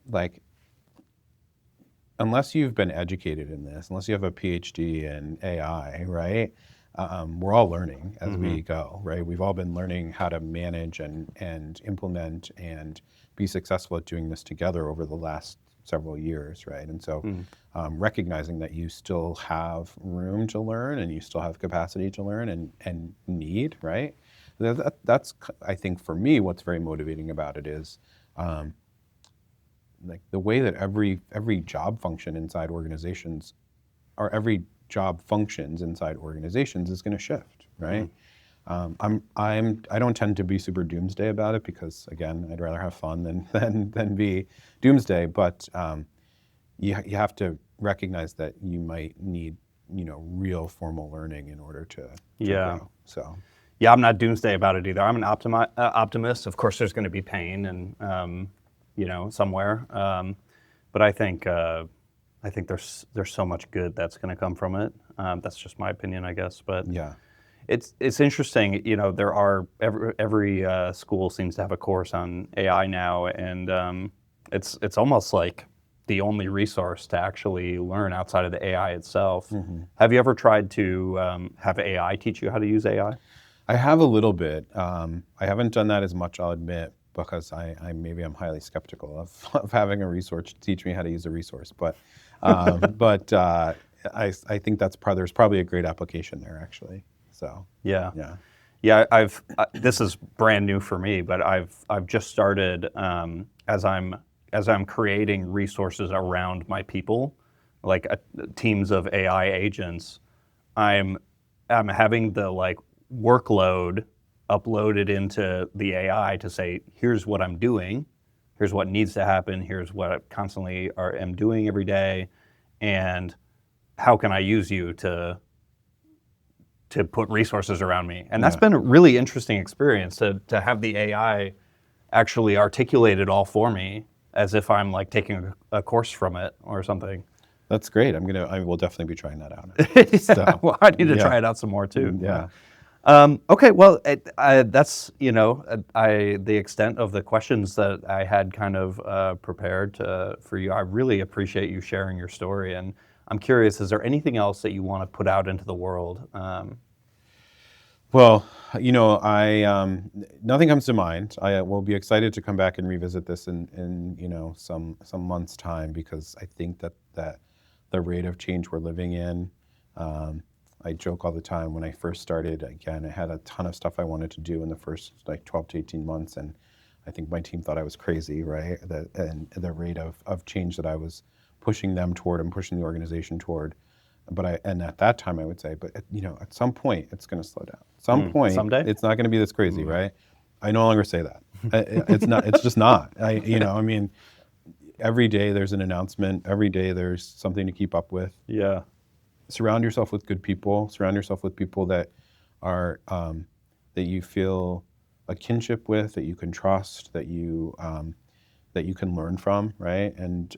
Speaker 2: Like, unless you've been educated in this, unless you have a PhD in AI, right? We're all learning as we go, right? We've all been learning how to manage and implement and be successful at doing this together over the last several years, right? And so recognizing that you still have room to learn and you still have capacity to learn and need, right? That's, I think for me, what's very motivating about it is like the way that every job function inside organizations, or every job functions inside organizations, is going to shift, right? I don't tend to be super doomsday about it because, again, I'd rather have fun than be doomsday. But you have to recognize that you might need real formal learning in order to grow. So.
Speaker 1: Yeah, I'm not doomsday about it either. I'm an optimist. Of course, there's going to be pain and somewhere, but I think there's so much good that's going to come from it. That's just my opinion, I guess. But
Speaker 2: yeah,
Speaker 1: It's interesting. There are every school seems to have a course on AI now, and it's almost like the only resource to actually learn outside of the AI itself. Have you ever tried to have AI teach you how to use AI?
Speaker 2: I have a little bit. I haven't done that as much, I'll admit, because maybe I'm highly skeptical of having a resource teach me how to use a resource. But I think there's probably a great application there, actually. So
Speaker 1: Yeah.
Speaker 2: yeah.
Speaker 1: Yeah, this is brand new for me, but I've just started as I'm creating resources around my people, like teams of AI agents. I'm having the workload uploaded into the AI to say, here's what I'm doing, here's what needs to happen, here's what I constantly am doing every day, and how can I use you to put resources around me. And that's
Speaker 2: Yeah.
Speaker 1: been a really interesting experience to have the AI actually articulate it all for me as if I'm like taking a course from it or something.
Speaker 2: That's great. I will definitely be trying that out.
Speaker 1: Yeah,
Speaker 2: So,
Speaker 1: well, I need to
Speaker 2: yeah.
Speaker 1: try it out some more too.
Speaker 2: Yeah.
Speaker 1: Okay, well, that's the extent of the questions that I had kind of prepared for you. I really appreciate you sharing your story, and I'm curious, is there anything else that you want to put out into the world?
Speaker 2: Well, nothing comes to mind. I will be excited to come back and revisit this in some months' time, because I think that the rate of change we're living in. I joke all the time, when I first started, again, I had a ton of stuff I wanted to do in the first 12 to 18 months, and I think my team thought I was crazy, right? And the rate of change that I was pushing them toward and pushing the organization toward. And at that time I would say, but at some point it's going to slow down. At some point,
Speaker 1: Someday?
Speaker 2: it's not going to be this crazy, right? I no longer say that. It's not. It's just not. I mean, every day there's an announcement. Every day there's something to keep up with.
Speaker 1: Yeah.
Speaker 2: Surround yourself with good people. Surround yourself with people that are that you feel a kinship with, that you can trust, that you can learn from, right? And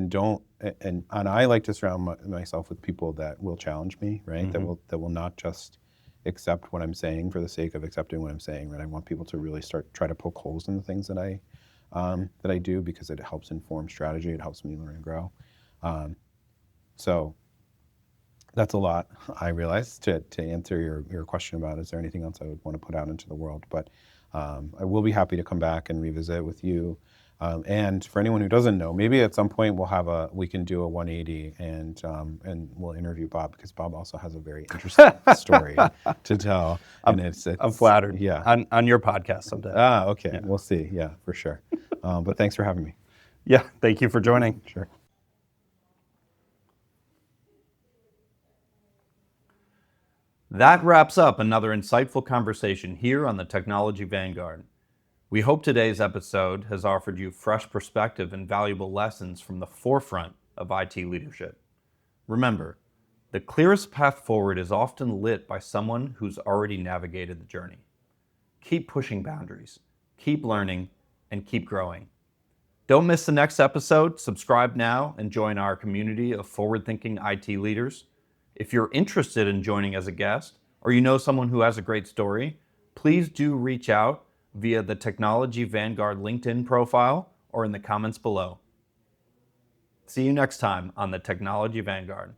Speaker 2: don't and I like to surround myself with people that will challenge me, right? That will not just accept what I'm saying for the sake of accepting what I'm saying, right? I want people to really try to poke holes in the things that I do, because it helps inform strategy. It helps me learn and grow. So that's a lot, I realize, to answer your question about, is there anything else I would want to put out into the world? But I will be happy to come back and revisit with you. And for anyone who doesn't know, maybe at some point we can do a 180 and we'll interview Bob, because Bob also has a very interesting story to tell. And
Speaker 1: I'm flattered.
Speaker 2: Yeah.
Speaker 1: On your podcast someday.
Speaker 2: Okay. Yeah. We'll see. Yeah, for sure. But thanks for having me.
Speaker 1: Yeah. Thank you for joining.
Speaker 2: Sure.
Speaker 1: That wraps up another insightful conversation here on the Technology Vanguard. We hope today's episode has offered you fresh perspective and valuable lessons from the forefront of IT leadership. Remember, the clearest path forward is often lit by someone who's already navigated the journey. Keep pushing boundaries, keep learning, and keep growing. Don't miss the next episode. Subscribe now and join our community of forward-thinking IT leaders. If you're interested in joining as a guest, or you know someone who has a great story, please do reach out via the Technology Vanguard LinkedIn profile or in the comments below. See you next time on the Technology Vanguard.